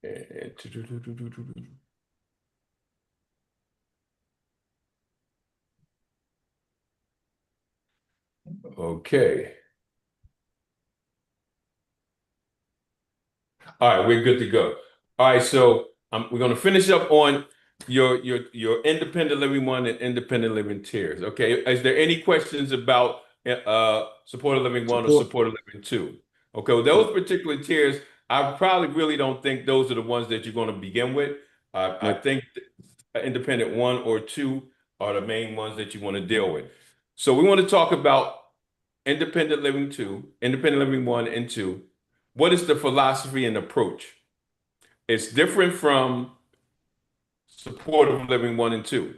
And okay. All right, we're good to go. All right, so we're going to finish up on your independent living one and independent living tiers. Okay, is there any questions about supported living one or Support. supported living two? Okay, well, those particular tiers, I probably really don't think those are the ones that you're going to begin with. I Nope. think independent one or two are the main ones that you want to deal with. So we want to talk about independent living two, independent living one and two. What is the philosophy and approach? It's different from supportive living one and two.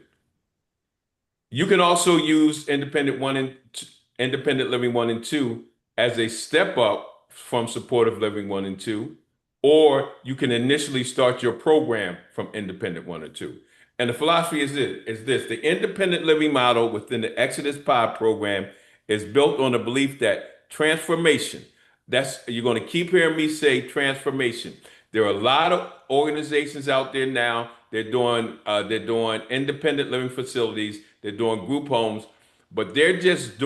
You can also use independent living one and two as a step up from supportive living one and two, or you can initially start your program from independent one or two. And the philosophy is this: the independent living model within the Exodus Pod program is built on the belief that transformation, that's you're going to keep hearing me say transformation. There are a lot of organizations out there now. They're doing independent living facilities. They're doing group homes, but they're just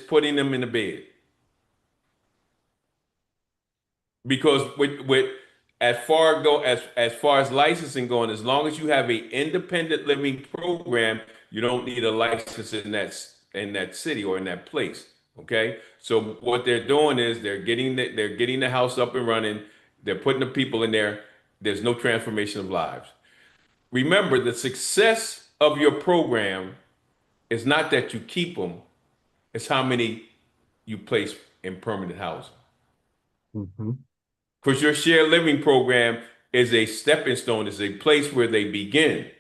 putting them in the bed because with as far as licensing going, as long as you have a independent living program, you don't need a license in that city or in that place. Okay, so what they're doing is they're getting the house up and running. They're putting the people in there. There's no transformation of lives. Remember, the success of your program is not that you keep them; it's how many you place in permanent housing. Hmm. Because your shared living program is a stepping stone, is a place where they begin.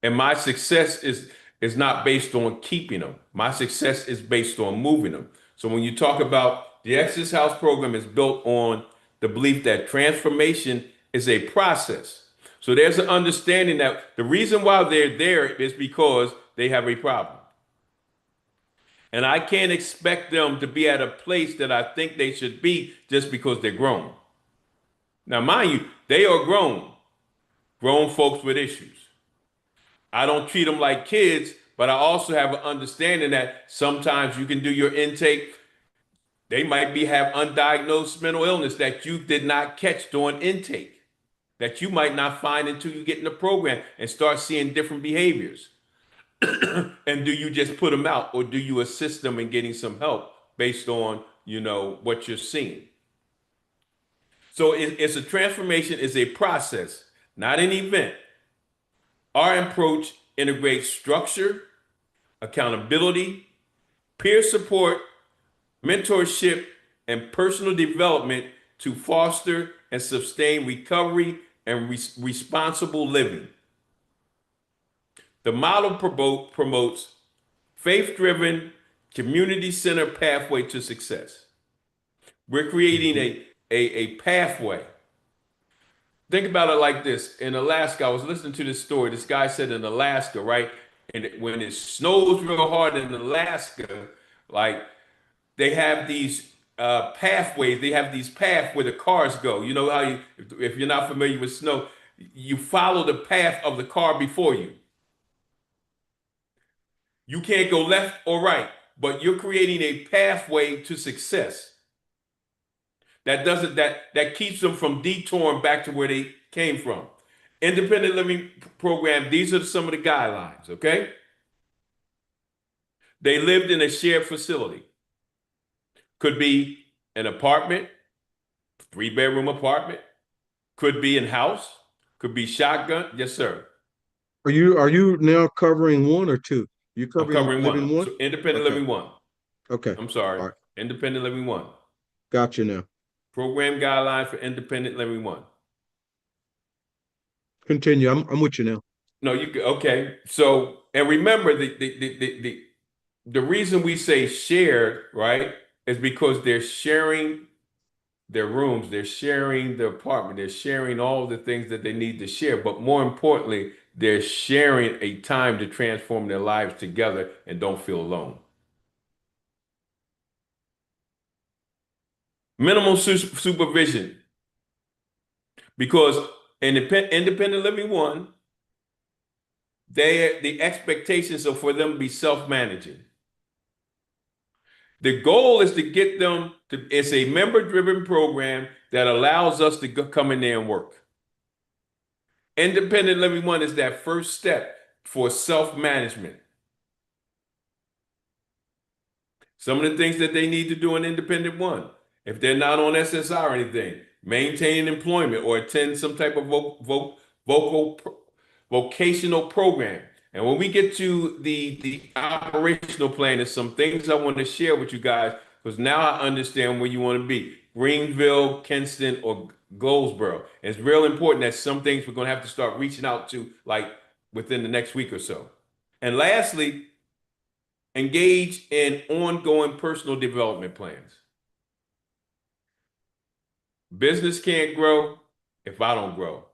And my success is not based on keeping them. My success is based on moving them. So when you talk about the Exodus House program is built on the belief that transformation is a process. So there's an understanding that the reason why they're there is because they have a problem. And I can't expect them to be at a place that I think they should be just because they're grown. Now, mind you, they are grown folks with issues. I don't treat them like kids, but I also have an understanding that sometimes you can do your intake. They might be have undiagnosed mental illness that you did not catch during intake, that you might not find until you get in the program and start seeing different behaviors. And do you just put them out, or do you assist them in getting some help based on what you're seeing? So it's a transformation, is a process, not an event. Our approach integrates structure, accountability, peer support, mentorship, and personal development to foster and sustain recovery and responsible living. The model promotes faith-driven, community-centered pathway to success. We're creating Hmm. a pathway. Think about it like this. In Alaska, I was listening to this story. This guy said in Alaska, right? And when it snows real hard in Alaska, like they have these pathways. They have these paths where the cars go. You know how if you're not familiar with snow, you follow the path of the car before you. You can't go left or right, but you're creating a pathway to success that keeps them from detouring back to where they came from. Independent living program, these are some of the guidelines, okay? They lived in a shared facility. Could be an apartment, three-bedroom apartment, could be in house, could be shotgun. Yes, sir. Are you now covering one or two? You I'm covering covering one. living one? So independent Okay. living one. Okay. I'm sorry. All right. Independent living one. Got you now. Program guideline for independent living one. Continue. I'm with you now. No, okay. So and remember the reason we say shared, right, is because they're sharing their rooms, they're sharing the apartment, they're sharing all the things that they need to share. But more importantly, they're sharing a time to transform their lives together and don't feel alone. Minimal supervision. Because independent living one, the expectations are for them to be self-managing. The goal is to get them to, it's a member-driven program that allows us to come in there and work. Independent living one is that first step for self-management. Some of the things that they need to do in independent one, if they're not on SSI or anything, maintain employment or attend some type of vocal vocational program. And when we get to the operational plan, there's some things I want to share with you guys because now I understand where you want to be. Greenville, Kinston, or Goldsboro. And it's real important that some things we're going to have to start reaching out to like within the next week or so. And lastly, engage in ongoing personal development plans. Business can't grow if I don't grow.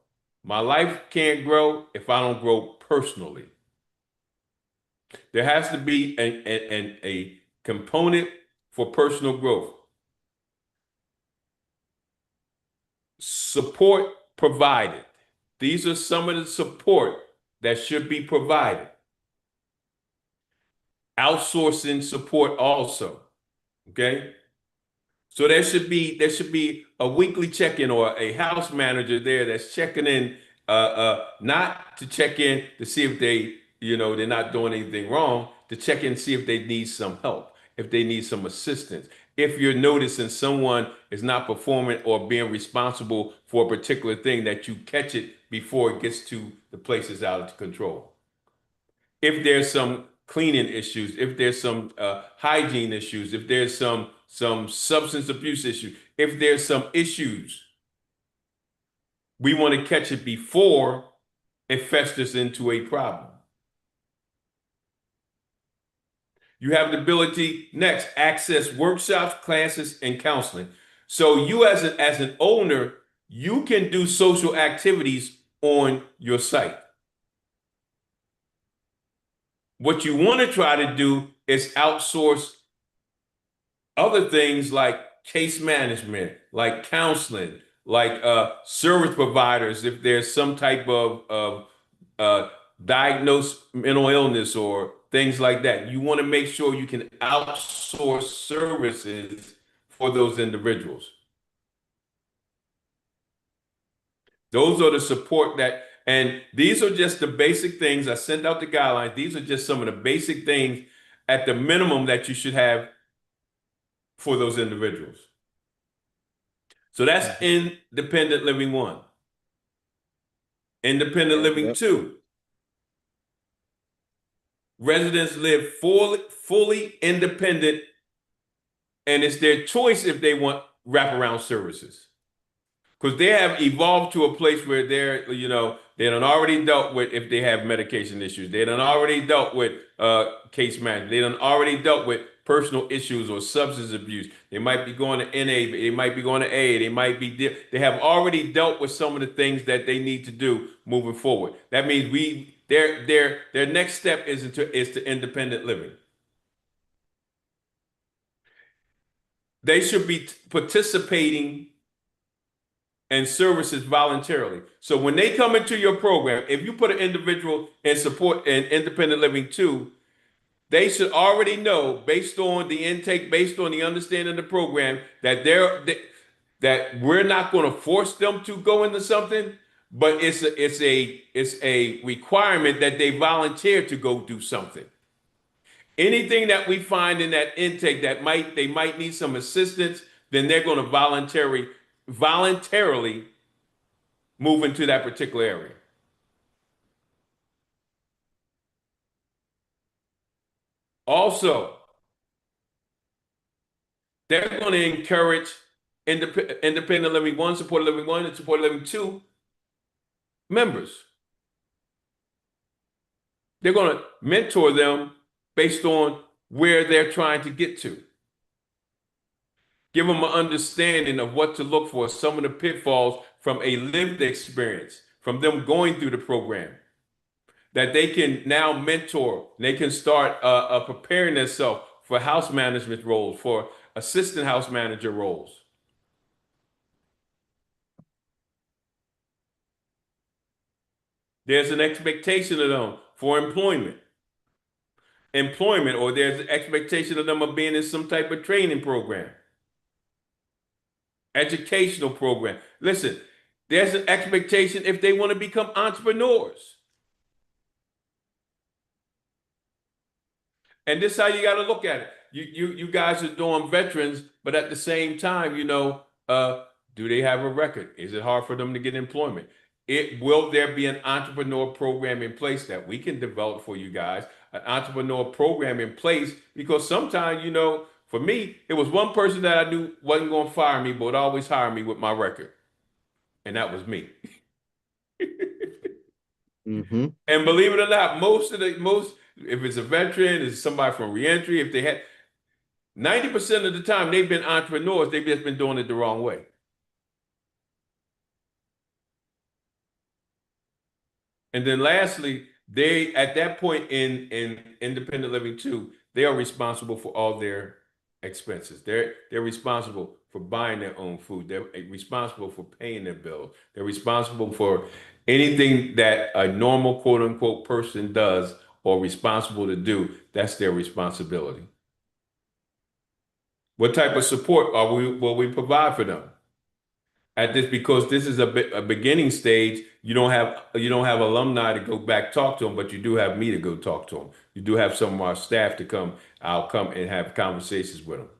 My life can't grow if I don't grow personally. There has to be a component for personal growth. Support provided. These are some of the support that should be provided. Outsourcing support also. Okay. So there should be a weekly check-in or a house manager there that's checking in, not to check in to see if they're not doing anything wrong, to check in and see if they need some help, if they need some assistance. If you're noticing someone is not performing or being responsible for a particular thing, that you catch it before it gets to the places out of control. If there's some cleaning issues, if there's some hygiene issues, if there's some substance abuse issues, if there's some issues, we want to catch it before it festers into a problem. You have the ability next access workshops, classes, and counseling. So you as an owner, you can do social activities on your site. What you want to try to do is outsource other things like case management, like counseling, like service providers, if there's some type of diagnosed mental illness or things like that. You want to make sure you can outsource services for those individuals. Those are the support and these are just the basic things. I sent out the guidelines. These are just some of the basic things at the minimum that you should have for those individuals. So that's independent living one. Independent living two. Residents live fully independent, and it's their choice if they want wraparound services. Because they have evolved to a place where they done already dealt with if they have medication issues. They done already dealt with case management. They done already dealt with personal issues or substance abuse. They might be going to NA, they might be going to A, they have already dealt with some of the things that they need to do moving forward. That means their next step is to independent living. They should be participating and services voluntarily. So when they come into your program, if you put an individual in support and independent living too, they should already know based on the intake, based on the understanding of the program, that that we're not going to force them to go into something, but it's a requirement that they volunteer to go do something. Anything that we find in that intake that they might need some assistance, then they're going to voluntarily move into that particular area. Also, they're going to encourage independent living one, supported living one, and supported living two members. They're going to mentor them based on where they're trying to get to. Give them an understanding of what to look for, some of the pitfalls from a lived experience, from them going through the program, that they can now mentor. They can start preparing themselves for house management roles, for assistant house manager roles. There's an expectation of them for employment, or there's an expectation of them of being in some type of training program, educational program. Listen, there's an expectation if they want to become entrepreneurs. And this is how you got to look at it. You guys are doing veterans, but at the same time, do they have a record? Is it hard for them to get employment? It will there be an entrepreneur program in place that we can develop for you guys? An entrepreneur program in place because sometimes, for me, it was one person that I knew wasn't going to fire me, but would always hire me with my record, and that was me. Mm-hmm. And believe it or not, most if it's a veteran, it's somebody from reentry, if they had 90% of the time they've been entrepreneurs, they've just been doing it the wrong way. And then lastly, they at that point in independent living too, they are responsible for all their expenses. They're responsible for buying their own food. They're responsible for paying their bills. They're responsible for anything that a normal quote unquote person does or responsible to do. That's their responsibility. What type of support will we provide for them? At this, because this is a beginning stage, you don't have alumni to go back talk to them, but you do have me to go talk to them. You do have some of our staff to come. I'll come and have conversations with them.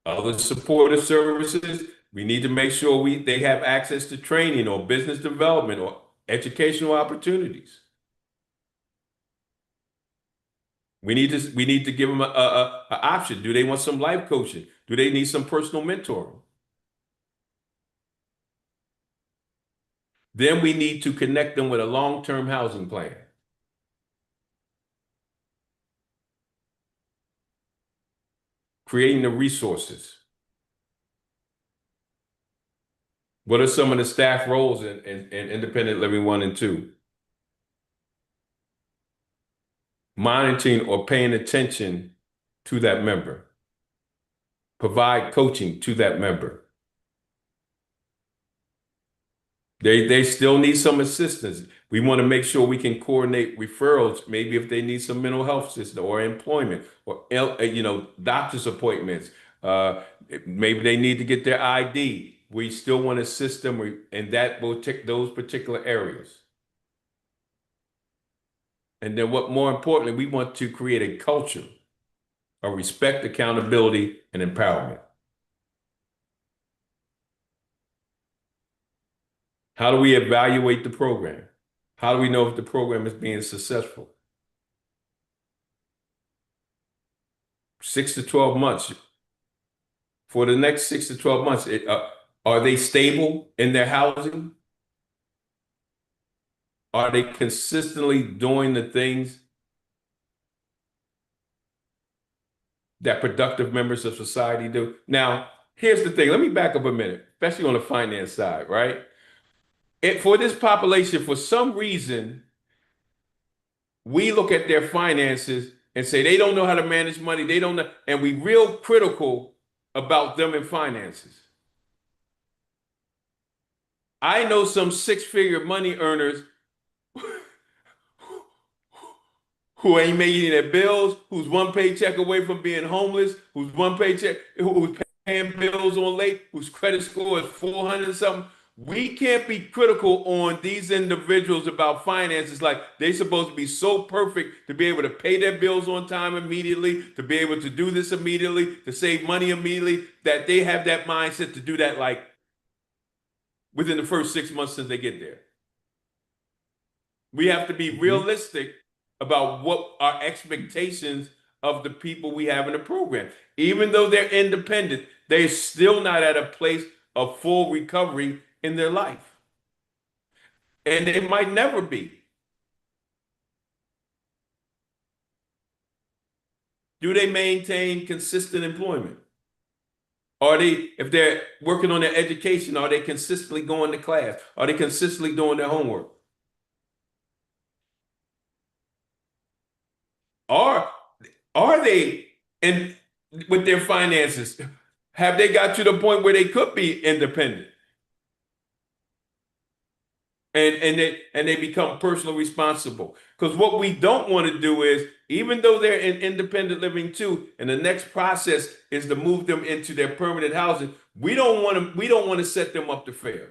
Other supportive services, we need to make sure they have access to training or business development or educational opportunities. We need to give them a option. Do they want some life coaching? Do they need some personal mentoring? Then we need to connect them with a long-term housing plan. Creating the resources. What are some of the staff roles in independent living 1 and 2? Monitoring or paying attention to that member. Provide coaching to that member. They still need some assistance. We want to make sure we can coordinate referrals, maybe if they need some mental health system or employment or doctor's appointments. Maybe they need to get their ID. We still want to assist them, and that will tick those particular areas. And then what more importantly, we want to create a culture of respect, accountability, and empowerment. How do we evaluate the program? How do we know if the program is being successful? 6 to 12 months. For the next 6 to 12 months, are they stable in their housing? Are they consistently doing the things that productive members of society do? Now, here's the thing. Let me back up a minute, especially on the finance side, right? For this population, for some reason, we look at their finances and say they don't know how to manage money. They don't know, and we real critical about them in finances. I know some six-figure money earners who ain't making their bills, who's one paycheck away from being homeless, who's paying bills on late, whose credit score is 400 something. We can't be critical on these individuals about finances like they're supposed to be so perfect to be able to pay their bills on time immediately, to be able to do this immediately, to save money immediately, that they have that mindset to do that like within the first 6 months since they get there. We have to be Mm-hmm. realistic about what our expectations of the people we have in the program. Even though they're independent, they're still not at a place of full recovery in their life. And they might never be. Do they maintain consistent employment? If they're working on their education, are they consistently going to class? Are they consistently doing their homework? Are are they in with their finances? Have they got to the point where they could be independent? and they become personally responsible. Because what we don't want to do is, even though they're in independent living too, and the next process is to move them into their permanent housing, we don't want to set them up to fail.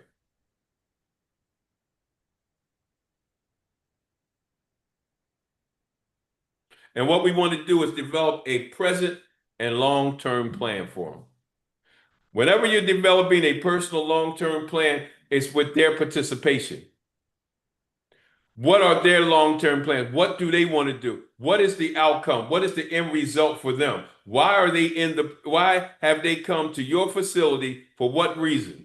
And what we want to do is develop a present and long-term plan for them. Whenever you're developing a personal long-term plan, it's with their participation. What are their long-term plans? What do they want to do? What is the outcome? What is the end result for them? Why have they come to your facility? For what reason?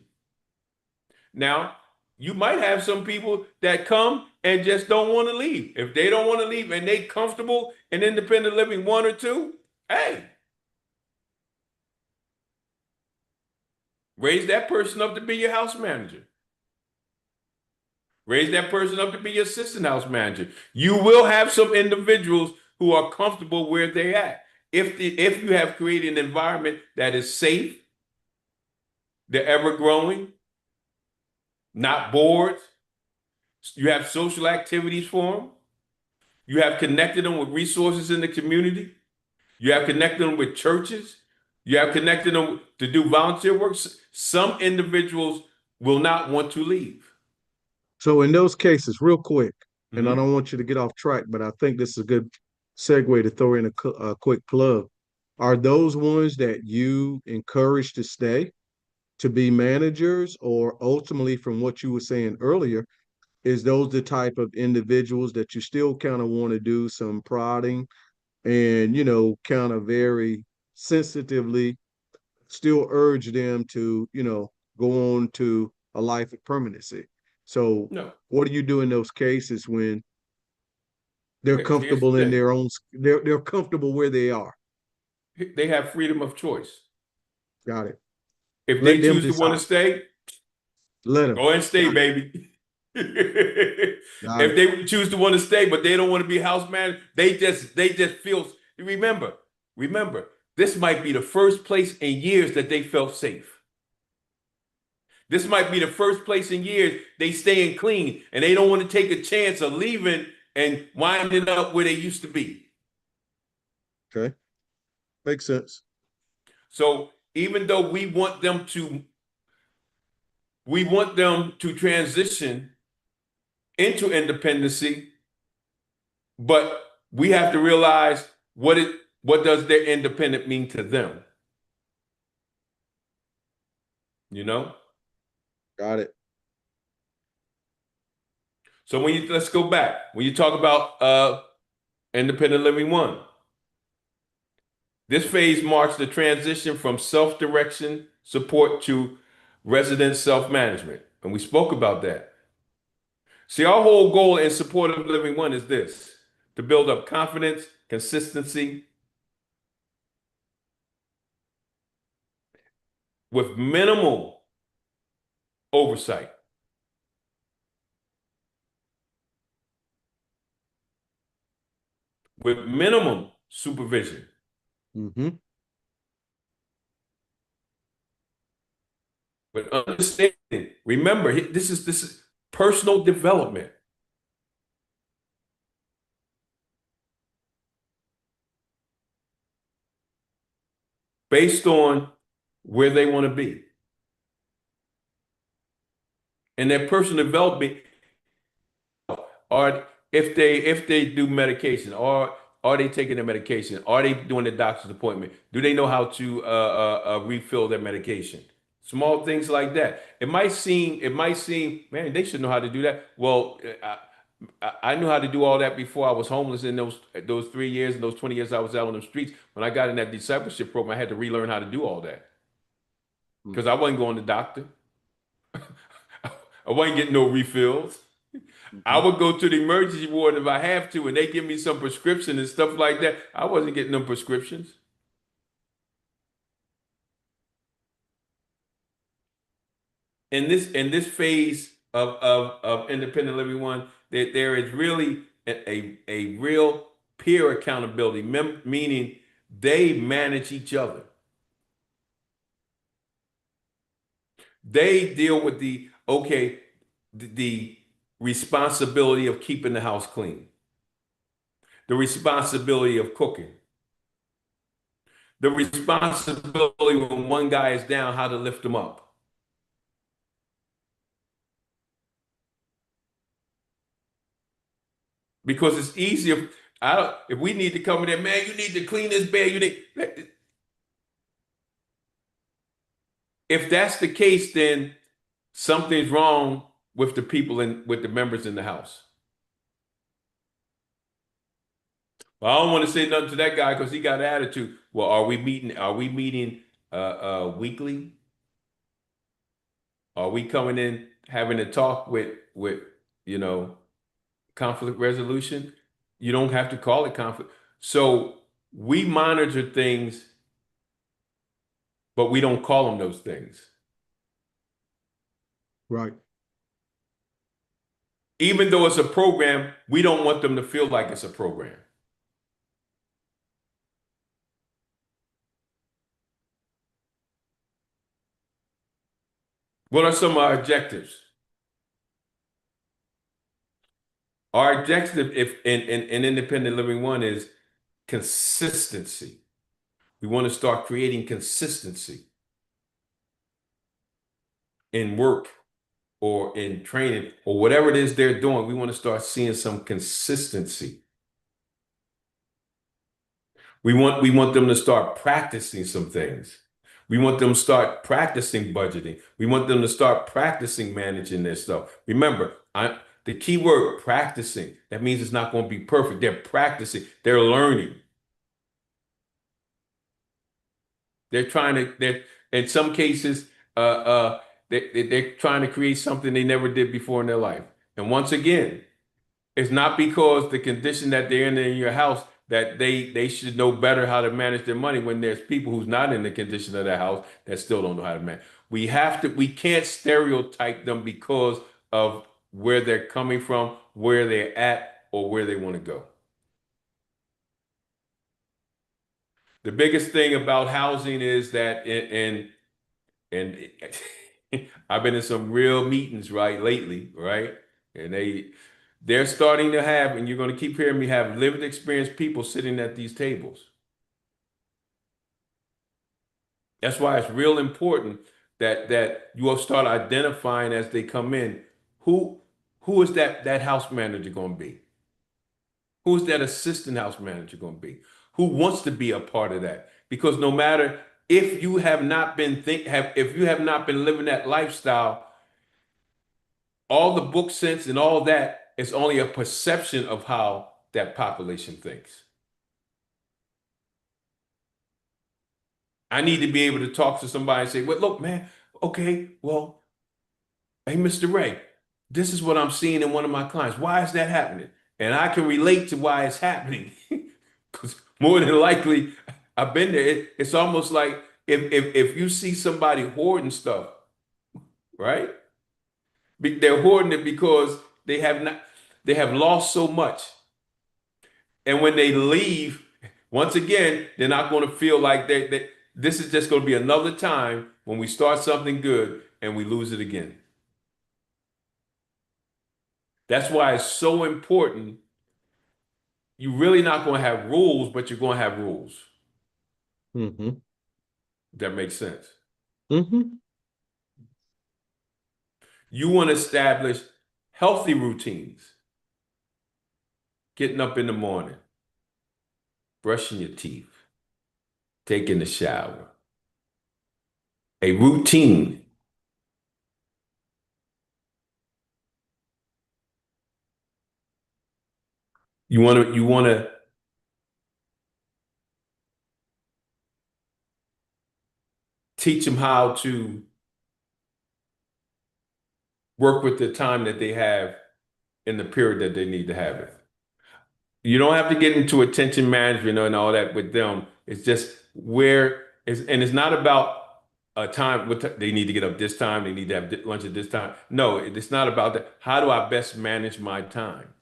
Now, you might have some people that come and just don't want to leave. If they don't want to leave and they comfortable in independent living one or two, hey, raise that person up to be your house manager. Raise that person up to be your assistant house manager. You will have some individuals who are comfortable where they're at. If you have created an environment that is safe, they're ever growing, not bored, you have social activities for them, you have connected them with resources in the community, you have connected them with churches, you have connected them to do volunteer work. Some individuals will not want to leave. So in those cases, real quick, and I Mhm. don't want you to get off track, but I think this is a good segue to throw in a quick plug. Are those ones that you encourage to stay to be managers, or ultimately, from what you were saying earlier, is those the type of individuals that you still kind of want to do some prodding and, kind of very sensitively still urge them to, go on to a life of permanency? So, No. what do you do in those cases when they're Here's the comfortable in thing. their own, they're comfortable where they are? They have freedom of choice. Got it. If Let they them choose to want to decide. stay, Let them. go ahead and stay, Got it. baby. Got If it. they choose to want to stay, but they don't want to be house manager, they just feel. Remember, remember, this might be the first place in years that they felt safe. This might be the first place in years they staying clean, and they don't want to take a chance of leaving and winding up where they used to be. Okay. Makes sense. So even though we want them to transition into independency, but we have to realize what does their independent mean to them, you know? Got it. So let's go back. When you talk about independent living one, this phase marks the transition from self-direction support to resident self-management. And we spoke about that. See, our whole goal in supportive living one is this: to build up confidence, consistency, with minimal oversight, with minimum supervision, Hmm. with understanding. Remember, this is personal development based on where they want to be. And that personal development, or if they do medication, or are they taking their medication? Are they doing the doctor's appointment? Do they know how to refill their medication? Small things like that. It might seem, man, they should know how to do that. Well, I knew how to do all that before I was homeless in those 3 years and those 20 years I was out on the streets. When I got in that discipleship program, I had to relearn how to do all that because I wasn't going to the doctor. I wasn't getting no refills. I Hmm. would go to the emergency ward if I have to, and they give me some prescription and stuff like that. I wasn't getting them prescriptions. In this phase of independent living one, that there is really a real peer accountability, meaning they manage each other. They deal with the okay, the responsibility of keeping the house clean, the responsibility of cooking, the responsibility when one guy is down, how to lift them up. Because it's easier. I don't, if we need to come in there, man, you need to clean this bed. You need. If that's the case, then something's wrong with the people and with the members in the house. Well, I don't want to say nothing to that guy because he got an attitude. Well, are we meeting? Are we meeting weekly? Are we coming in having a talk with you know conflict resolution? You don't have to call it conflict. So we monitor things, but we don't call them those things. Right. Even though it's a program, we don't want them to feel like it's a program. What are some of our objectives? Our objective, if in independent living one, is consistency. We want to start creating consistency in work or in training or whatever it is they're doing. We want to start seeing some consistency. We want them to start practicing some things. We want them to start practicing budgeting. We want them to start practicing managing their stuff. Remember, the key word practicing, that means it's not going to be perfect. They're practicing, they're learning. They're in some cases, they're trying to create something they never did before in their life. And once again, it's not because the condition that they're in your house that they should know better how to manage their money when there's people who's not in the condition of their house that still don't know how to manage. We can't stereotype them because of where they're coming from, where they're at, or where they want to go. The biggest thing about housing is that and I've been in some real meetings right lately, right? And they're starting to have, and you're going to keep hearing me have lived experience people sitting at these tables. That's why it's real important that you will start identifying as they come in who who is that house manager going to be? Who's that assistant house manager going to be? Who wants to be a part of that? Because no matter if you have not been if you have not been living that lifestyle, all the book sense and all that is only a perception of how that population thinks. I need to be able to talk to somebody and say, well, look, man, okay, well, hey, Mr. Ray, this is what I'm seeing in one of my clients. Why is that happening? And I can relate to why it's happening. Because more than likely, I've been there. It's almost like if you see somebody hoarding stuff, right? They're hoarding it because they have lost so much. And when they leave, once again, they're not going to feel like this is just going to be another time when we start something good and we lose it again. That's why it's so important. You're really not going to have rules, but you're going to have rules. Mm-hmm. That makes sense. Mm-hmm. You want to establish healthy routines. Getting up in the morning, brushing your teeth, taking a shower. A routine. You want to teach them how to work with the time that they have in the period that they need to have it. You don't have to get into attention management and all that with them. It's just and it's not about a time, they need to get up this time, they need to have lunch at this time. No, it's not about that. How do I best manage my time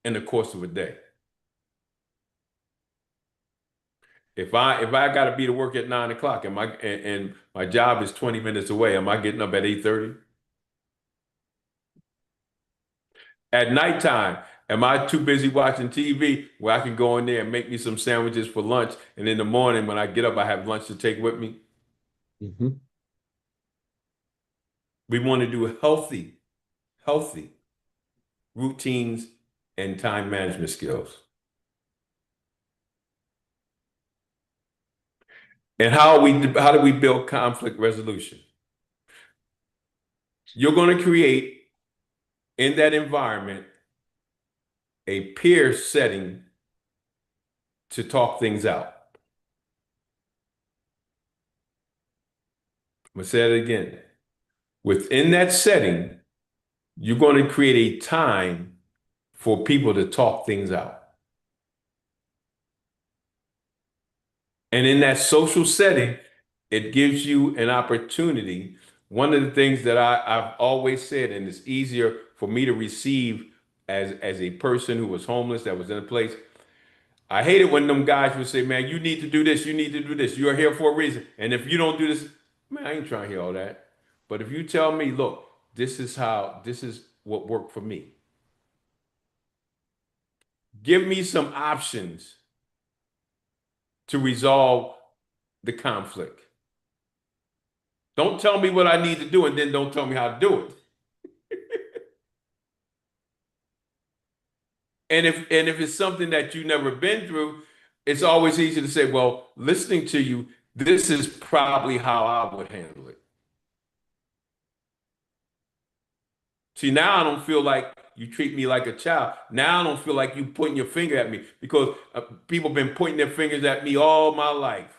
in the course of a day? If I got to be to work at 9 o'clock and my job is 20 minutes away, am I getting up at 8:30? At nighttime, am I too busy watching TV where I can go in there and make me some sandwiches for lunch? And in the morning, when I get up, I have lunch to take with me. Hmm. We want to do healthy routines and time management skills. And how do we build conflict resolution? You're going to create in that environment a peer setting to talk things out. I'm going to say it again. Within that setting, you're going to create a time for people to talk things out. And in that social setting, it gives you an opportunity. One of the things that I've always said, and it's easier for me to receive as a person who was homeless, that was in a place. I hate it when them guys would say, man, you need to do this, you need to do this. You're here for a reason. And if you don't do this, man, I ain't trying to hear all that. But if you tell me, look, this is what worked for me. Give me some options to resolve the conflict. Don't tell me what I need to do and then don't tell me how to do it. And if it's something that you've never been through, it's always easy to say, well, listening to you, this is probably how I would handle it. See, now I don't feel like you treat me like a child. Now I don't feel like you pointing your finger at me because people have been pointing their fingers at me all my life.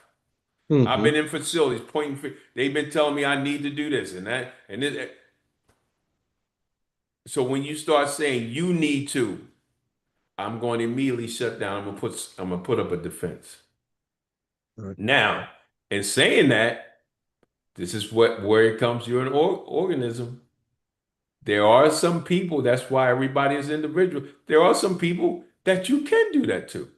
I've been Hmm. in facilities pointing. They've been telling me I need to do this and that and this. So when you start saying you need to, I'm going to immediately shut down. I'm gonna put up a defense. Right. Now, in saying that, this is where it comes. You're an organism. There are some people. That's why everybody is individual. There are some people that you can do that to,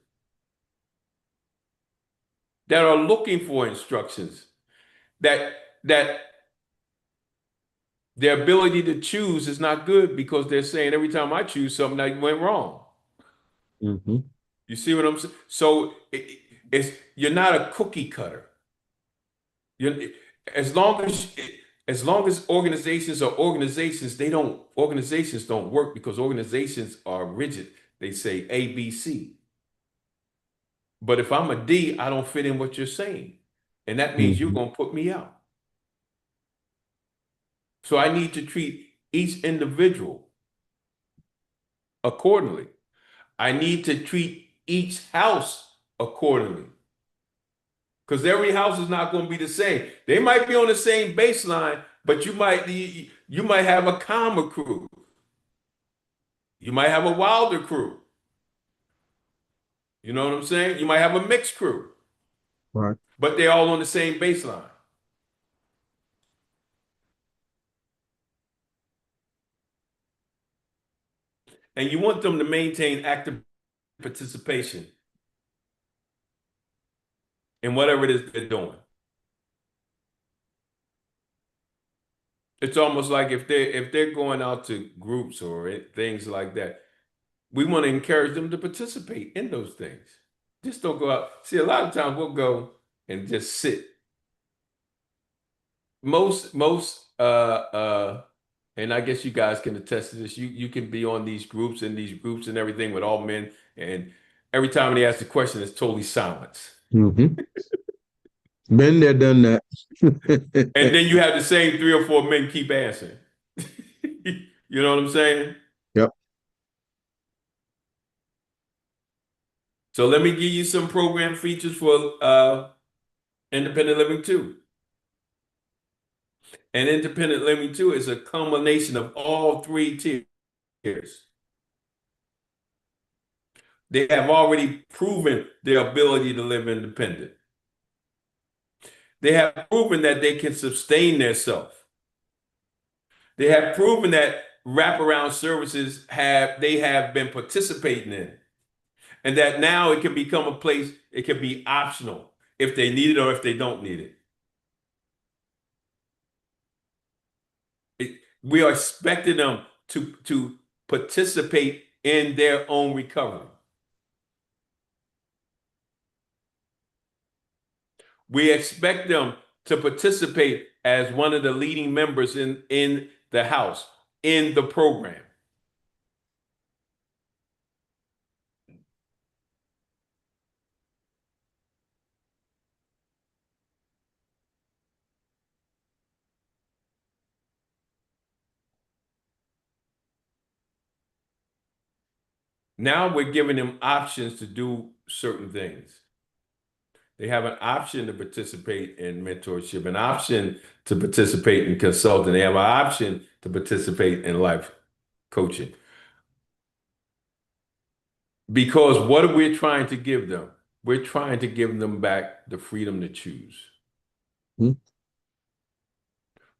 that are looking for instructions. That that their ability to choose is not good because they're saying every time I choose something that went wrong. Hmm. You see what I'm saying? So it's you're not a cookie cutter. You as long as as long as organizations are organizations, organizations don't work because organizations are rigid. They say A, B, C. But if I'm a D, I don't fit in what you're saying. And that means you're Hmm. gonna put me out. So I need to treat each individual accordingly. I need to treat each house accordingly. Because every house is not going to be the same. They might be on the same baseline, but you might have a calmer crew. You might have a wilder crew. You know what I'm saying? You might have a mixed crew, Right. but they're all on the same baseline. And you want them to maintain active participation in whatever it is they're doing. It's almost like if they're going out to groups or things like that, we want to encourage them to participate in those things. Just don't go out. See, a lot of times we'll go and just sit. Most and I guess you guys can attest to this. You can be on these groups and everything with all men, and every time they ask the question, it's totally silence. Hmm. Been there, done that. And then you have the same three or four men keep answering. You know what I'm saying? Yep. So let me give you some program features for independent living too. And independent living too is a combination of all three tiers. They have already proven their ability to live independent. They have proven that they can sustain themselves. They have proven that wraparound services they have been participating in, and that now it can become a place. It can be optional if they need it or if they don't need it. We are expecting them to participate in their own recovery. We expect them to participate as one of the leading members in the house, in the program. Now we're giving them options to do certain things. They have an option to participate in mentorship, an option to participate in consulting. They have an option to participate in life coaching. Because what are we trying to give them? We're trying to give them back the freedom to choose. Hmm.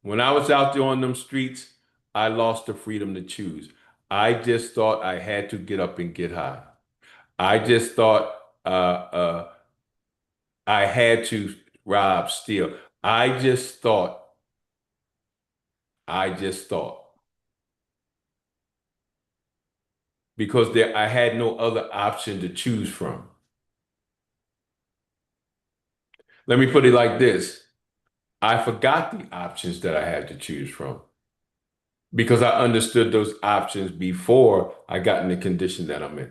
When I was out there on them streets, I lost the freedom to choose. I just thought I had to get up and get high. I just thought I had to rob, steal. I just thought, I just thought, because I had no other option to choose from. Let me put it like this. I forgot the options that I had to choose from because I understood those options before I got in the condition that I'm in.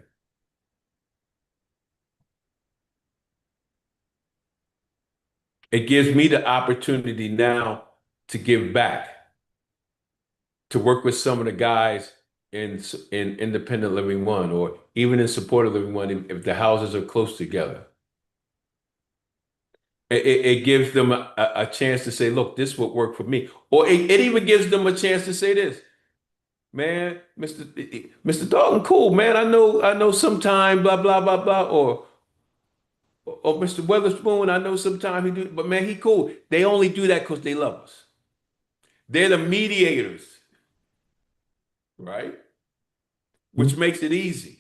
It gives me the opportunity now to give back, to work with some of the guys in independent living one, or even in supported living one, if the houses are close together. It gives them a chance to say, look, this would work for me. Or it even gives them a chance to say this, man, Mr. Dalton, cool, man. I know sometime, blah, blah, blah, blah. Or Mr. Weatherspoon, I know sometime he do, but man, he cool. They only do that because they love us. They're the mediators, right? Hmm. Which makes it easy.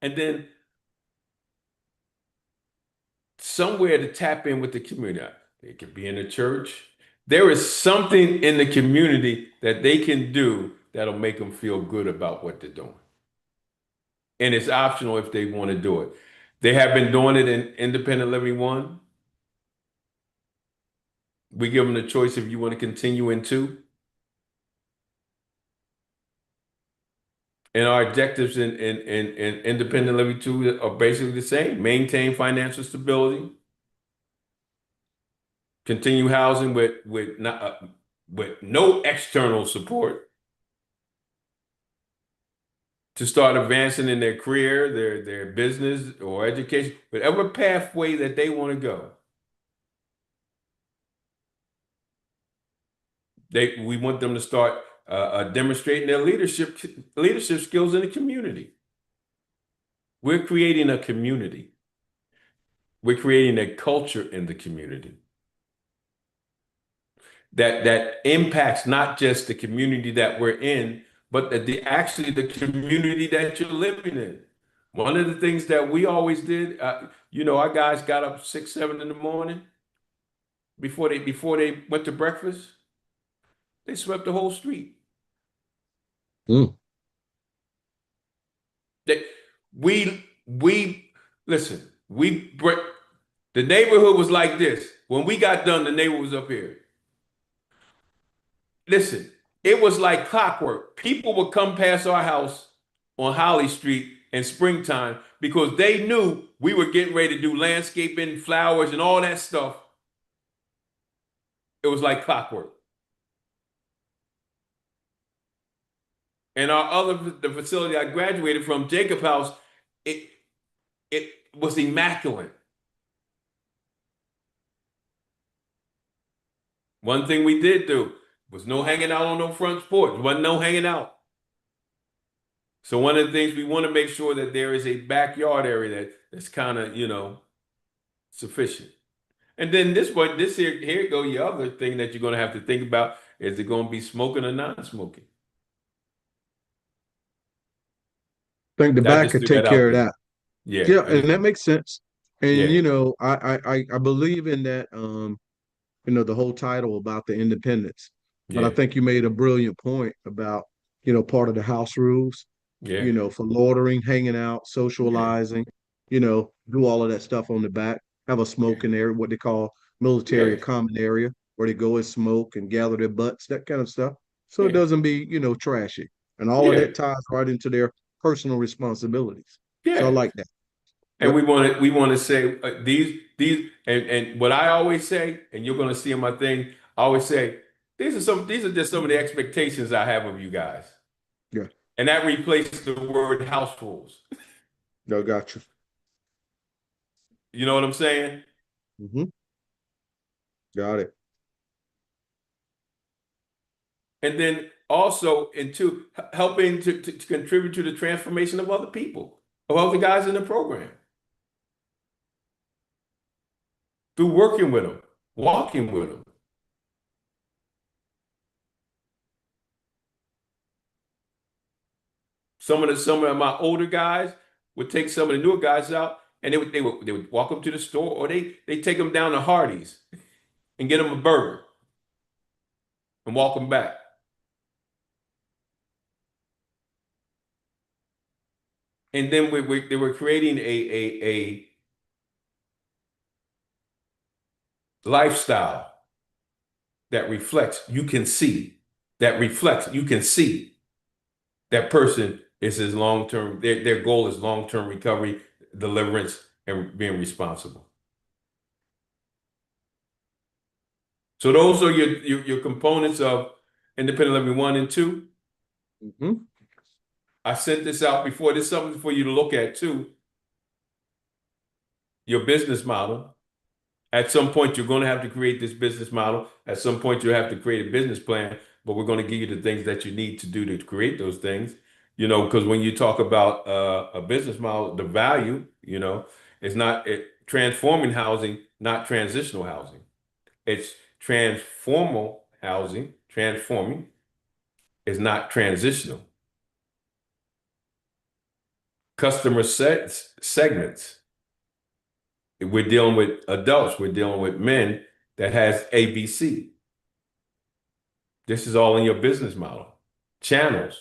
And then somewhere to tap in with the community. It could be in a church. There is something in the community that they can do that'll make them feel good about what they're doing. And it's optional if they want to do it. They have been doing it in Independent Living One. We give them the choice if you want to continue in two. And our objectives in Independent Living Two are basically the same: maintain financial stability, continue housing with no external support, to start advancing in their career, their business or education, whatever pathway that they want to go. We want them to start demonstrating their leadership skills in the community. We're creating a community. We're creating a culture in the community that impacts not just the community that we're in, but actually the community that you're living in. One of the things that we always did, our guys got up 6, 7 in the morning before they went to breakfast. They swept the whole street. Hmm. They, we listen. The neighborhood was like this. When we got done, the neighbor was up here. Listen, it was like clockwork. People would come past our house on Holly Street in springtime because they knew we were getting ready to do landscaping, flowers, and all that stuff. It was like clockwork. And the facility I graduated from, Jacob House, it it was immaculate. One thing we did do was no hanging out on no front porch. Wasn't no hanging out. So one of the things we want to make sure that there is a backyard area that's kind of, sufficient. And then this here go your other thing that you're going to have to think about: is it going to be smoking or non-smoking? I think the I back just could threw take that out care of there. that. Yeah, Yeah, I and just that makes sense. And yeah. I believe in that. the whole title about the independence. But I Yeah. think you made a brilliant point about, part of the house rules, Yeah. for loitering, hanging out, Yeah. socializing, do all of that stuff on the back, have a Yeah. smoking area, what they call military Yeah. common area, where they go and smoke and gather their butts, that kind of stuff. So it Yeah. doesn't be, trashy. And all of Yeah. that ties right into their personal responsibilities. So I Yeah. like that. And Yep. we want to say these and what I always say, and you're going to see in my thing, I always say these are just some of the expectations I have of you guys, Yeah. and that replaces the word house rules. No, got you. You know what I'm saying? Hmm. Got it. And then also into helping to contribute to the transformation of other people, of other guys in the program through working with them, walking with them. Some of my older guys would take some of the newer guys out, and they would walk them to the store, or they take them down to Hardee's and get them a burger and walk them back. And then they were creating a lifestyle that reflects, you can see, that reflects, you can see that person is his long term, their goal is long term recovery, deliverance, and being responsible. So those are your components of independent living one and two. Hmm. I sent this out before. There's something for you to look at too. Your business model. At some point, you're going to have to create this business model. At some point, you have to create a business plan, but we're going to give you the things that you need to do to create those things. Because when you talk about a business model, the value, is not transforming housing, not transitional housing. It's transformal housing. Transforming is not transitional. Customer segments. We're dealing with adults. We're dealing with men that has ABC. This is all in your business model. Channels.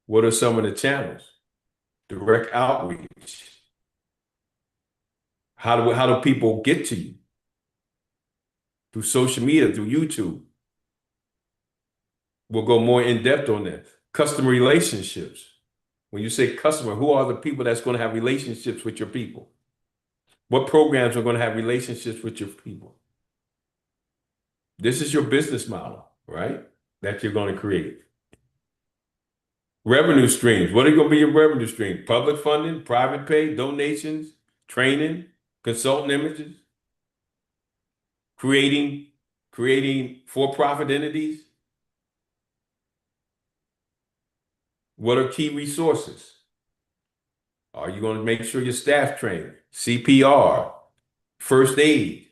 What are some of the channels? Direct outreach. How do people get to you? Through social media, through YouTube. We'll go more in depth on that. Customer relationships. When you say customer, who are the people that's going to have relationships with your people? What programs are going to have relationships with your people? This is your business model, right? That you're going to create. Revenue streams. What are going to be your revenue stream? Public funding, private pay, donations, training, consultant images, creating for-profit entities. What are key resources? Are you going to make sure your staff trained? CPR, first aid.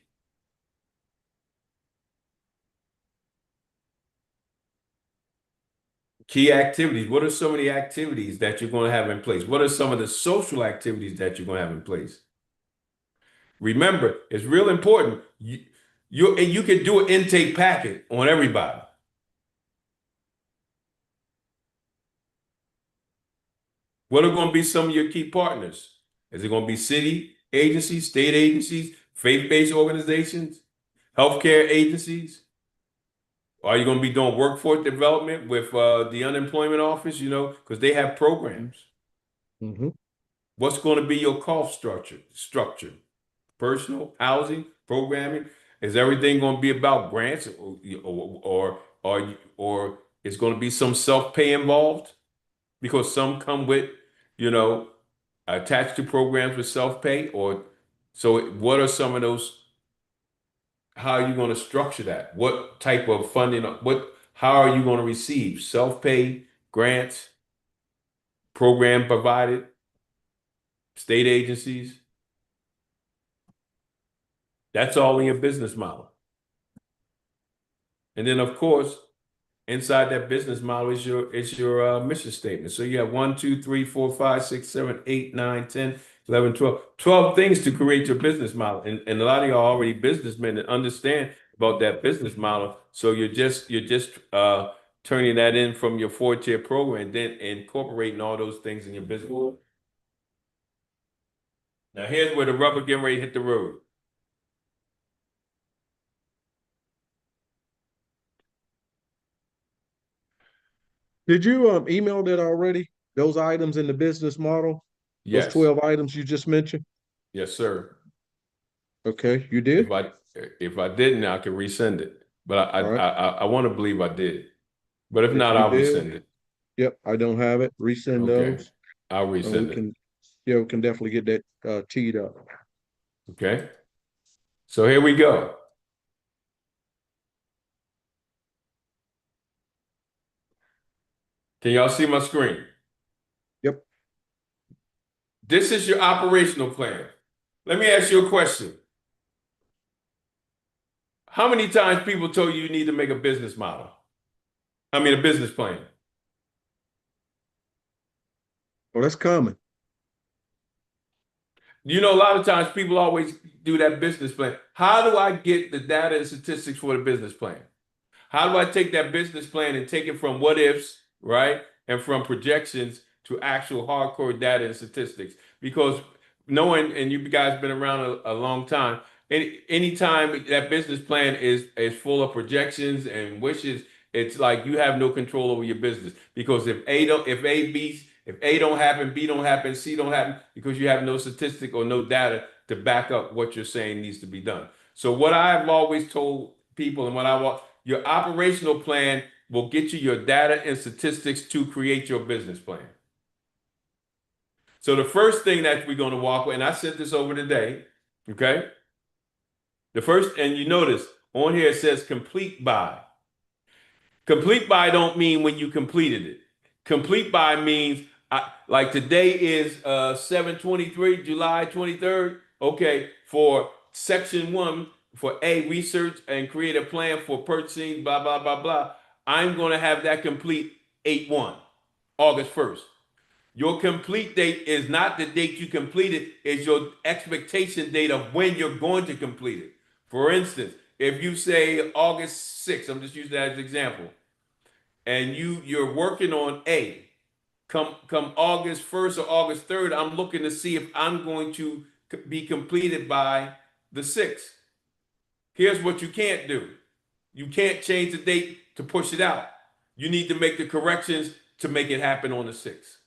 Key activities. What are some of the activities that you're going to have in place? What are some of the social activities that you're going to have in place? Remember, it's real important. You can do an intake packet on everybody. What are going to be some of your key partners? Is it going to be city agencies, state agencies, faith-based organizations, healthcare agencies? Are you going to be doing workforce development with the unemployment office, because they have programs? Hmm. What's going to be your cost structure? Personal, housing, programming? Is everything going to be about grants or is going to be some self-pay involved? Because some come with, you know, attached to programs with self-pay or so what are some of those, how are you going to structure that? What type of funding, how are you going to receive self-pay, grants, program provided, state agencies? That's all in your business model. And then of course, inside that business model is your mission statement. So you have 1, 2, 3, 4, 5, 6, 7, 8, 9, 10, 11, 12. 12 things to create your business model. And a lot of y'all are already businessmen that understand about that business model. So you're just turning that in from your 4-tier program, then incorporating all those things in your business. Now here's where the rubber getting ready to hit the road. Did you email that already? Those items in the business model, those Yes, 12 items you just mentioned? yes, sir. Okay, you If did? I if I didn't, I can resend it. But All right. I want to believe I did. But if If not, you I'll did, resend it. yep, I don't have it. Resend Okay, those, I'll and we resend it. can, yeah, we can definitely get that teed up. Okay. So here we go. Can y'all see my screen? Yep. This is your operational plan. Let me ask you a question. How many times people told you you need to make a business model? I mean, a business plan. Well, that's common. You know, a lot of times people always do that business plan. How do I get the data and statistics for the business plan? How do I take that business plan and take it from what ifs, right? And from projections to actual hardcore data and statistics? Because knowing, and you guys been around a long time, anytime that business plan is full of projections and wishes, it's like you have no control over your business. Because if A don't happen, B don't happen, C don't happen, because you have no statistic or no data to back up what you're saying needs to be done. So what I've always told people and what I want, your operational plan will get you your data and statistics to create your business plan. So the first thing that we're going to walk with, and I sent this over today, okay? The first, and you notice on here it says complete by. Complete by don't mean when you completed it. Complete by means like today is 7/23, July 23rd. Okay, for section 1, for A, research and create a plan for purchasing, blah, blah, blah, blah. I'm going to have that complete 8/1, August 1st. Your complete date is not the date you completed, it's your expectation date of when you're going to complete it. For instance, if you say August 6th, I'm just using that as an example, and you're working on A, come August 1st or August 3rd, I'm looking to see if I'm going to be completed by the 6th. Here's what you can't do. You can't change the date to push it out. You need to make the corrections to make it happen on the 6th.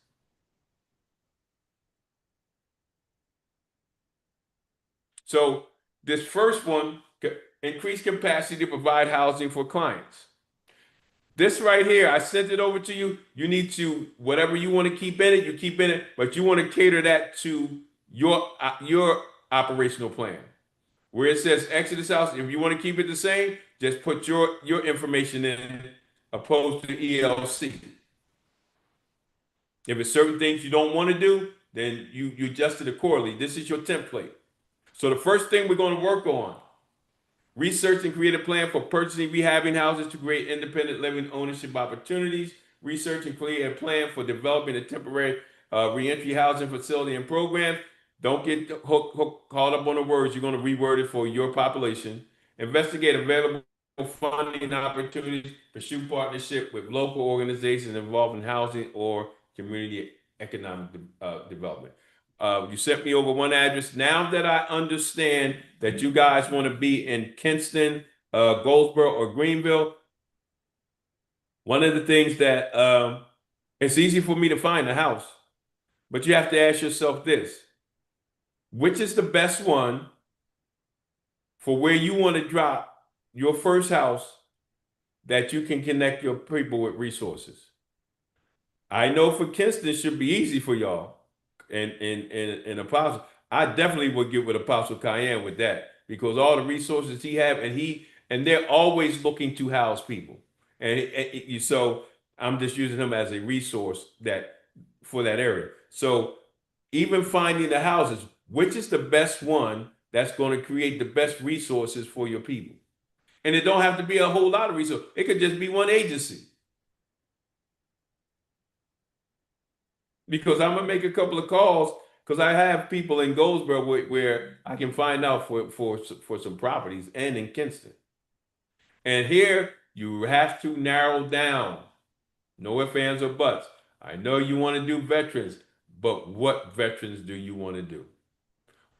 So this first one, increase capacity to provide housing for clients. This right here, I sent it over to you. You need to, whatever you want to keep in it, you keep in it, but you want to cater that to your operational plan. Where it says Exodus House, if you want to keep it the same, just put your information in opposed to ELC. If it's certain things you don't want to do, then you adjust it accordingly. This is your template. So the first thing we're going to work on, research and create a plan for purchasing, rehabbing houses to create independent living ownership opportunities. Research and create a plan for developing a temporary reentry housing facility and program. Don't get caught up on the words. You're going to reword it for your population. Investigate available funding opportunities. Pursue partnership with local organizations involved in housing or community economic development. You sent me over one address. Now that I understand that you guys want to be in Kinston, Goldsboro, or Greenville, one of the things that it's easy for me to find a house, but you have to ask yourself this: which is the best one for where you want to drop your first house that you can connect your people with resources? I know for Kinston should be easy for y'all. And Apostle, I definitely would get with Apostle Cayenne with that because all the resources he have and they're always looking to house people. So I'm just using him as a resource that for that area. So even finding the houses, which is the best one that's going to create the best resources for your people. And it don't have to be a whole lot of resources. It could just be one agency. Because I'm gonna make a couple of calls because I have people in Goldsboro where I can find out for some properties and in Kinston. And here you have to narrow down. No ifs, ands, or buts. I know you want to do veterans, but what veterans do you want to do?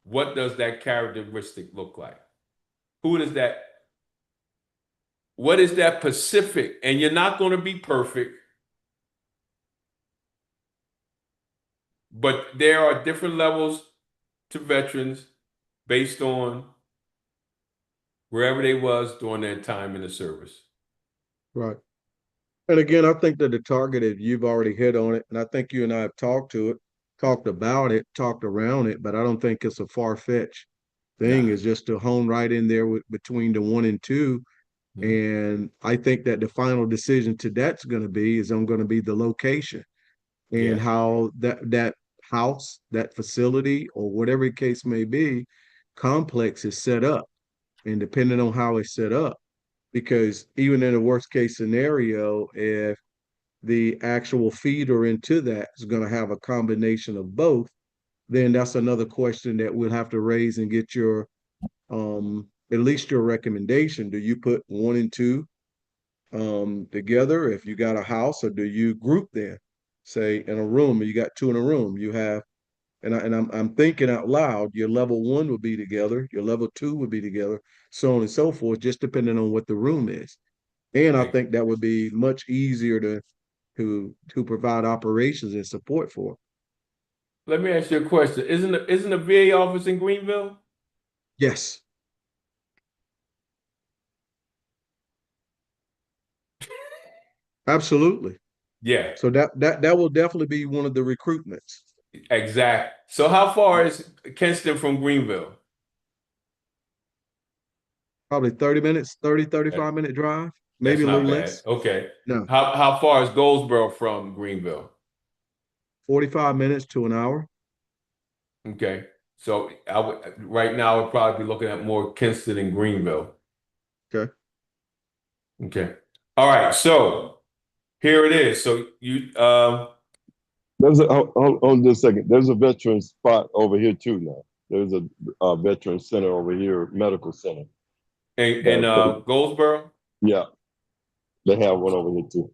What does that characteristic look like? Who does that? What is that Pacific? And you're not going to be perfect, but there are different levels to veterans based on wherever they was during their time in the service. Right. And again, I think that the targeted, you've already hit on it. And I think you and I have talked about it, talked around it, but I don't think it's a far-fetched thing. Nah. Is just to hone right in there between the one and two. Mhm. And I think that the final decision to that's going to be is I'm going to be the location and Yeah. how that house, that facility, or whatever the case may be, complex is set up. And depending on how it's set up, because even in a worst case scenario, if the actual feeder into that is going to have a combination of both, then that's another question that we'll have to raise and get your at least your recommendation. Do you put one and two together if you got a house, or do you group them? Say in a room, you got two in a room. You have, I'm thinking out loud. Your level one would be together. Your level two would be together, so on and so forth, just depending on what the room is. And I Hey, think that would be much easier to provide operations and support for. let me ask you a question. Isn't the VA office in Greenville? Yes, absolutely. Yeah, So that will definitely be one of the recruitments. exact. So how far is Kinston from Greenville? Probably 30 minutes, 30, That- 35 minute drive, That's maybe a not little bad. less. Okay. No, How far is Goldsboro from Greenville? 45 minutes to an hour. Okay. So I would right now I would probably be looking at more Kinston and Greenville. Okay. Okay. All right. So here it is. So you There's a hold on just a second. There's a veteran spot over here too now. There's a veteran center over here, medical center. in That Goldsboro. yeah, they have one over here too.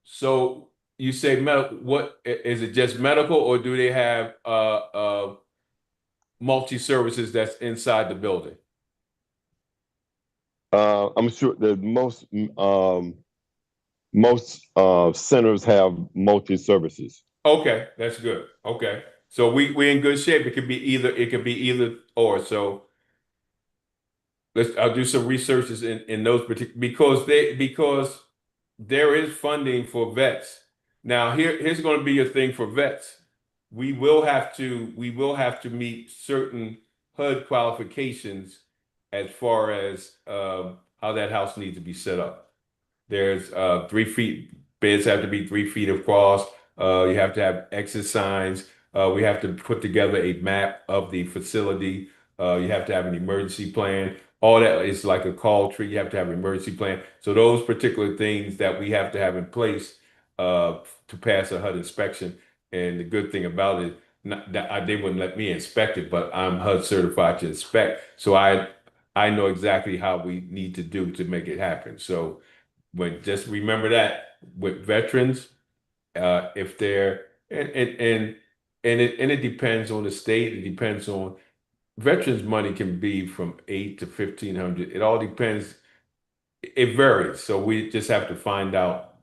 So you say medical, what is it just medical or do they have multi-services that's inside the building? I'm sure that most centers have multi services. Okay, that's good. Okay. So we in good shape. It could be either or. So I'll do some researches in those particular because there is funding for vets. Now here's going to be a thing for vets. We will have to meet certain HUD qualifications as far as how that house needs to be set up. There's 3 feet, beds have to be 3 feet across. You have to have exit signs. We have to put together a map of the facility. You have to have an emergency plan. All that is like a call tree. You have to have an emergency plan. So those particular things that we have to have in place to pass a HUD inspection. And the good thing about it, not that they wouldn't let me inspect it, but I'm HUD certified to inspect. So I know exactly how we need to do to make it happen. So but just remember that with veterans, if they're and it depends on the state. It depends on veterans money can be from 8 to 1,500. It all depends. It varies. So we just have to find out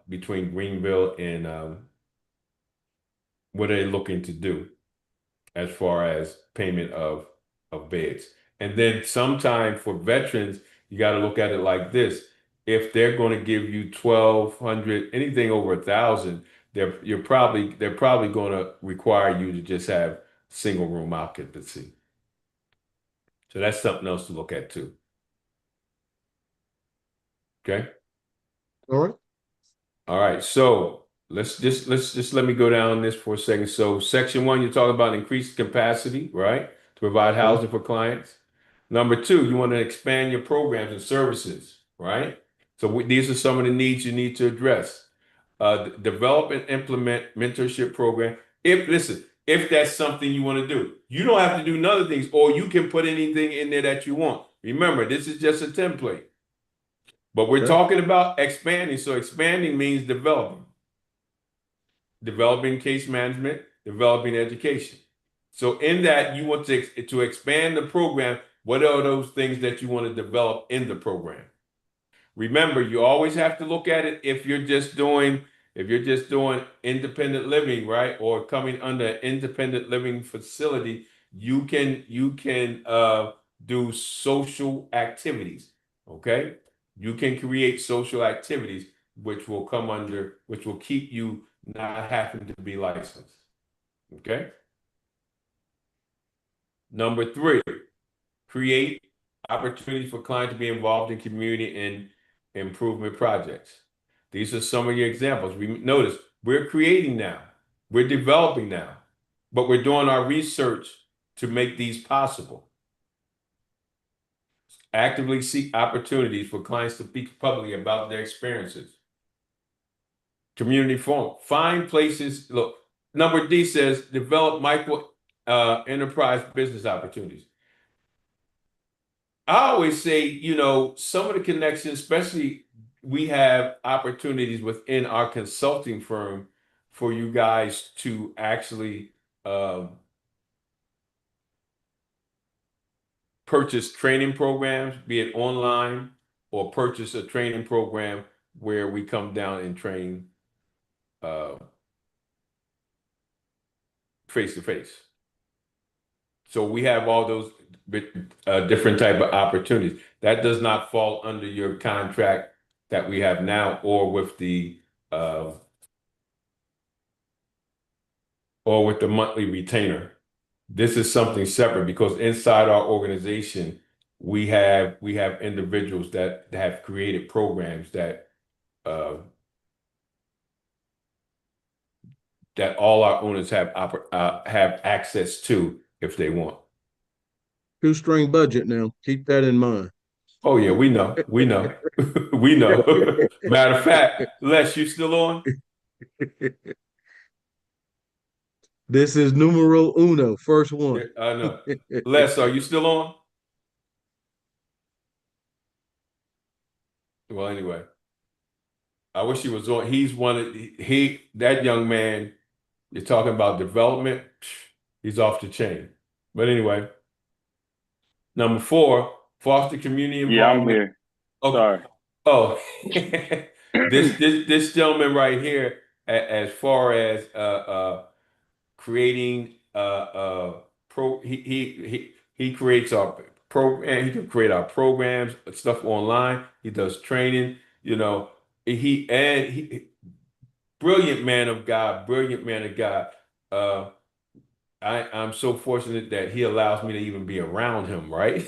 between Greenville and what are they looking to do as far as payment of beds. And then sometime for veterans, you got to look at it like this. If they're going to give you 1,200, anything over 1,000, they're probably going to require you to just have single room occupancy. So that's something else to look at too. Okay. All right. All right. So let's just let me go down this for a second. So section one, you're talking about increased capacity, right? To provide Okay. housing for clients. Number two, you want to expand your programs and services, right? So these are some of the needs you need to address. Develop and implement mentorship program. If that's something you want to do, you don't have to do none of things, or you can put anything in there that you want. Remember, this is just a template. But we're Okay. talking about expanding. So expanding means developing. Developing case management, developing education. So in that, you want to expand the program. What are those things that you want to develop in the program? Remember, you always have to look at it if you're just doing independent living, right? Or coming under an independent living facility, you can do social activities. Okay. You can create social activities which will keep you not having to be licensed. Okay. Number three, create opportunities for clients to be involved in community and improvement projects. These are some of your examples. We notice we're creating now, we're developing now, but we're doing our research to make these possible. Actively seek opportunities for clients to speak publicly about their experiences. Community forum. Find places. Look, number D says develop micro enterprise business opportunities. I always say, some of the connections, especially we have opportunities within our consulting firm for you guys to actually purchase training programs, be it online or purchase a training program where we come down and train face to face. So we have all those different type of opportunities. That does not fall under your contract that we have now, uh, or with the monthly retainer. This is something separate because inside our organization, we have individuals that have created programs uh, that all our owners have access to if they want. Shoestring budget now. Keep that in mind. Oh yeah, we know, we know. Matter of fact, Les, you still on? This is numero uno, first Yeah, one. I know. Les, are you still on? Well, anyway, I wish he was on. He's one of that young man. You're talking about development. He's off the chain. But anyway, number four, foster community Yeah, I'm involvement. here. Okay. Sorry. Oh, this gentleman right here, as far as creating he creates our program. He can create our programs, stuff online. He does training. He brilliant man of God, brilliant man of God. Uh, I'm so fortunate that he allows me to even be around him, right?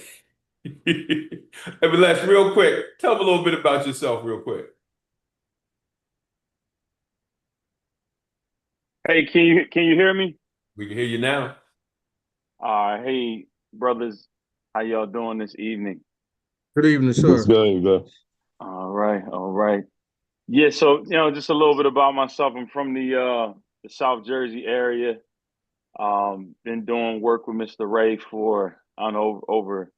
Hey, but let's real quick. Tell him a little bit about yourself, real quick. Hey, can you hear me? We can hear you now. Hey, brothers, how y'all doing this evening? Good evening, That's sir. good. All right, all right. Yeah, so just a little bit about myself. I'm from the South Jersey area. Been doing work with Mr. Ray for I don't know over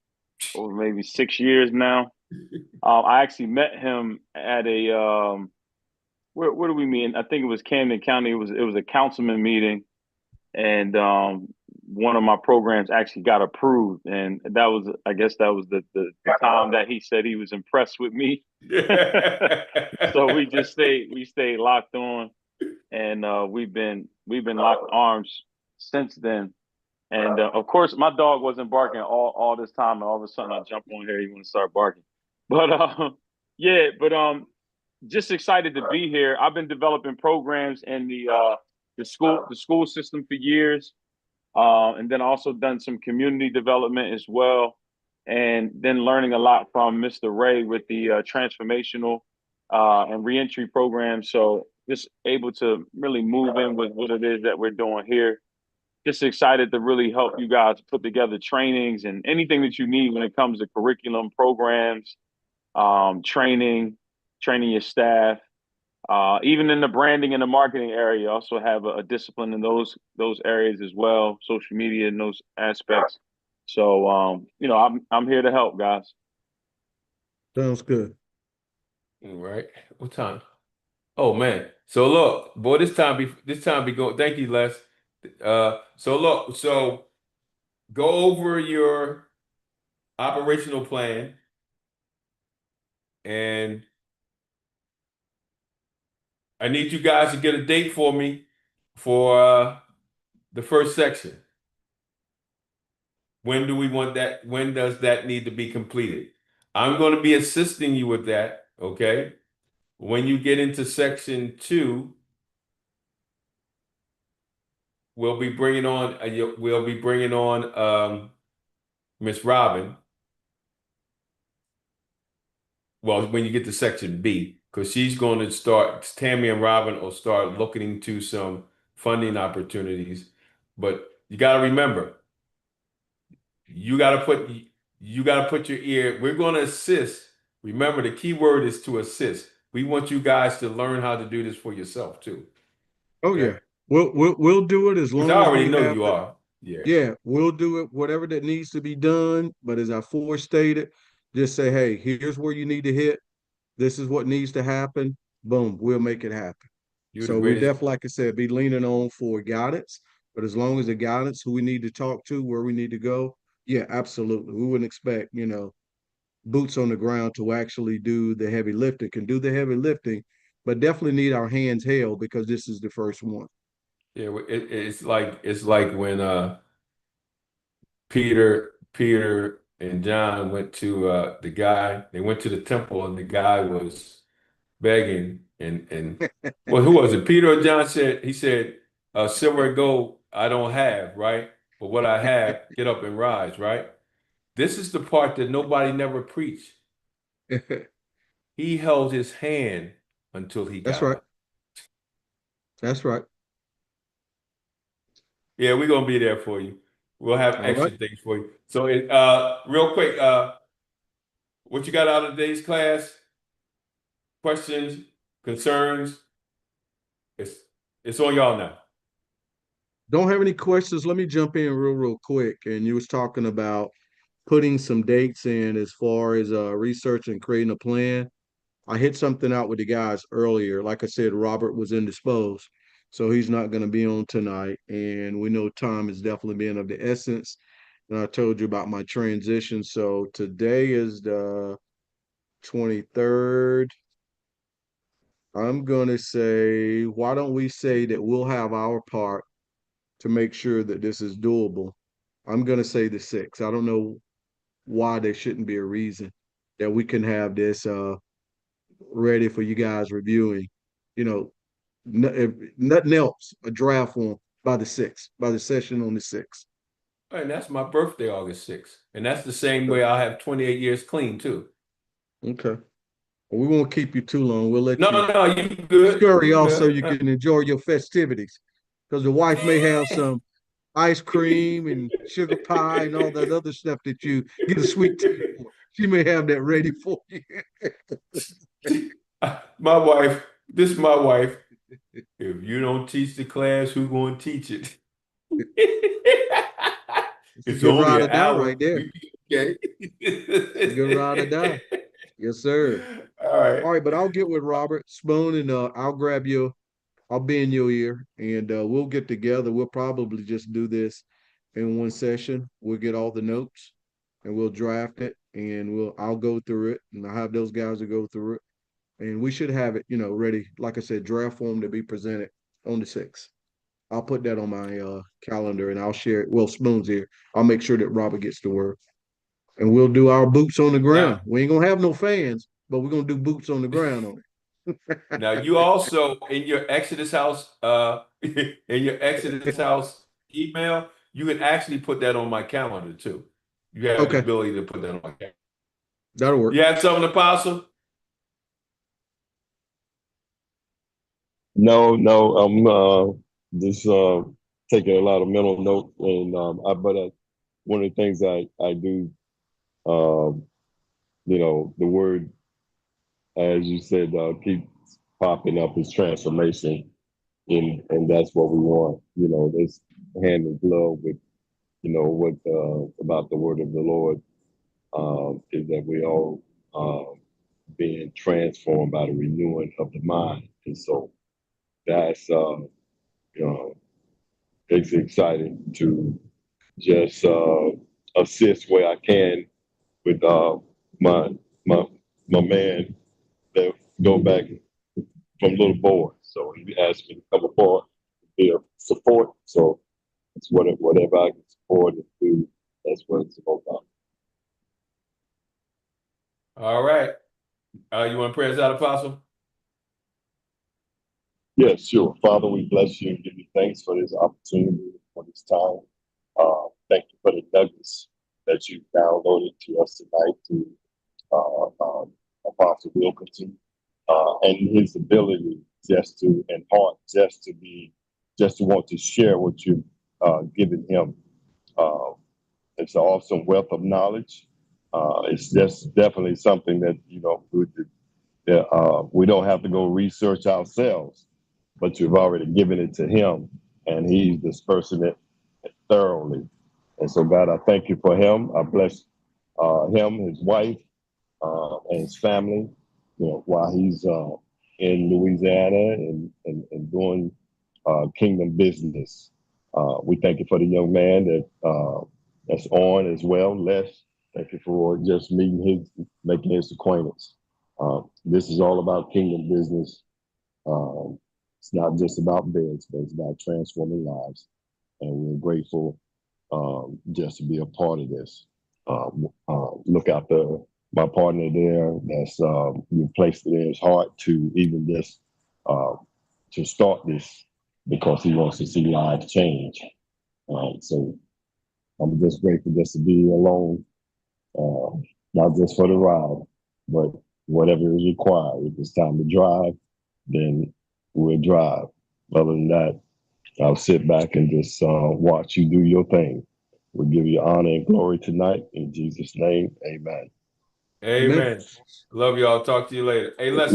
maybe 6 years now. I actually met him at a where do we meet? I think it was Camden County. It was a councilman meeting, and one of my programs actually got approved, and I guess that was the time that he said he was impressed with me. So we stayed locked on, and we've been locked arms since then. And of course, my dog wasn't barking all this time, and all of a sudden I jump on here, he want to start barking. But yeah, but just excited to be here. I've been developing programs in the school system for years, and then also done some community development as well, and then learning a lot from Mr. Ray with the transformational and reentry program. So just able to really move in with what it is that we're doing here. Just excited to really help you guys put together trainings and anything that you need when it comes to curriculum programs, training your staff, even in the branding and the marketing area, also have a discipline in those areas as well, social media and those aspects. So I'm here to help, guys. Sounds good. All right. What time? Oh man. So look, boy, this time be going. Thank you, Les. So look, so go over your operational plan and I need you guys to get a date for me for the first section. When do we want that? When does that need to be completed? I'm going to be assisting you with that, okay? When you get into section 2, we'll be bringing on Miss Robin. Well, when you get to section B, because she's going to start, Tammy and Robin will start looking into some funding opportunities. But you got to remember, you got to put you got to put your ear. We're going to assist. Remember, the key word is to assist. We want you guys to learn how to do this for yourself too. Oh Okay? yeah. We'll do it as Which I long as already we know have you the are. Yeah. yeah, we'll do it, whatever that needs to be done. But as I forestated, just say, hey, here's where you need to hit. This is what needs to happen. Boom, we'll make it happen. You're the So we greatest. definitely, like I said, be leaning on for guidance. But as long as the guidance, who we need to talk to, where we need to go, yeah, absolutely. We wouldn't expect, boots on the ground to actually do the heavy lifting, can do the heavy lifting, but definitely need our hands held because this is the first one. Yeah, it's like when Peter and John went to they went to the temple and the guy was begging and well, who was it? Peter or John said he said, silver and gold I don't have, right? But what I have, get up and rise, right? This is the part that nobody never preached. He held his hand until he That's got right. up. That's right. Yeah, we're gonna be there for you. We'll have All right. extra things for you. So, real quick, what you got out of today's class? Questions, concerns? It's it's on y'all now. Don't have any questions. Let me jump in real quick. And you was talking about putting some dates in as far as research and creating a plan. I hit something out with the guys earlier. Like I said, Robert was indisposed, so he's not going to be on tonight. And we know time is definitely being of the essence. And I told you about my transition. So today is the 23rd. I'm going to say, why don't we say that we'll have our part to make sure that this is doable? I'm going to say the 6th. I don't know why there shouldn't be a reason that we can have this ready for you guys reviewing. You know, if nothing else, a draft one by the 6th, by the session on the 6th. And that's my birthday, August 6th. And that's the same Okay. way I'll have 28 years clean too. Okay. Well, we won't keep you too long. We'll let No, you no, you good. scurry You off so good. you can enjoy your festivities. Because the wife may have some ice cream and sugar pie and all that other stuff that you get a sweet tea for. She may have that ready for you. My wife, this is my wife. If you don't teach the class, who gonna teach it? It's a It's good only ride or an die hour. right there. We be It's a good ride or die. okay. Yes, sir. All right. All right, but I'll get with Robert Spoon and I'll grab you. I'll be in your ear and we'll get together. We'll probably just do this in one session. We'll get all the notes and we'll draft it and I'll go through it and I'll have those guys to go through it. And we should have it, ready, like I said, draft form to be presented on the 6th. I'll put that on my calendar and I'll share it. Well, Spoon's here. I'll make sure that Robert gets to work. And we'll do our boots on the ground. Now, We ain't gonna have no fans, but we're gonna do boots on the ground on it. now you also in your Exodus house, in your Exodus house email, you can actually put that on my calendar too. You have the Okay, ability to put that on my calendar. that'll work. You have something, Apostle? No, no, I'm just taking a lot of mental notes, and one of the things I do, um, the word, as you said, keeps popping up is transformation, and that's what we want. This hand in glove with what about the word of the Lord is that we all being transformed by the renewing of the mind, and so that's it's exciting to just assist where I can with my my my man that go back from little boy. So he asked me to come aboard, be a support. So it's whatever I can support and do. That's what it's all about. All right. You want to pray us out, Apostle? Yes, sure. Father, we bless you and give you thanks for this opportunity, for this time. Thank you for the nuggets that you downloaded to us tonight through Apostle Wilkinson and his ability just to, and heart, just to want to share what you've given him. It's an awesome wealth of knowledge. It's just definitely something that, we don't have to go research ourselves, but you've already given it to him, and he's dispersing it thoroughly. And so, God, I thank you for him. I bless him, his wife, and his family, while he's in Louisiana and doing kingdom business. We thank you for the young man that's on as well, Les. Thank you for just making his acquaintance. This is all about kingdom business. It's not just about beds, but it's about transforming lives. And we're grateful just to be a part of this. Look out my partner there that's you placed it in his heart to even just to start this because he wants to see lives change. So I'm just grateful just to be alone, not just for the ride, but whatever is required. If it's time to drive, then we'll drive. Other than that, I'll sit back and just watch you do your thing. We give you honor and glory tonight. In Jesus' name, amen. Amen. Love y'all. Talk to you later. Hey, let's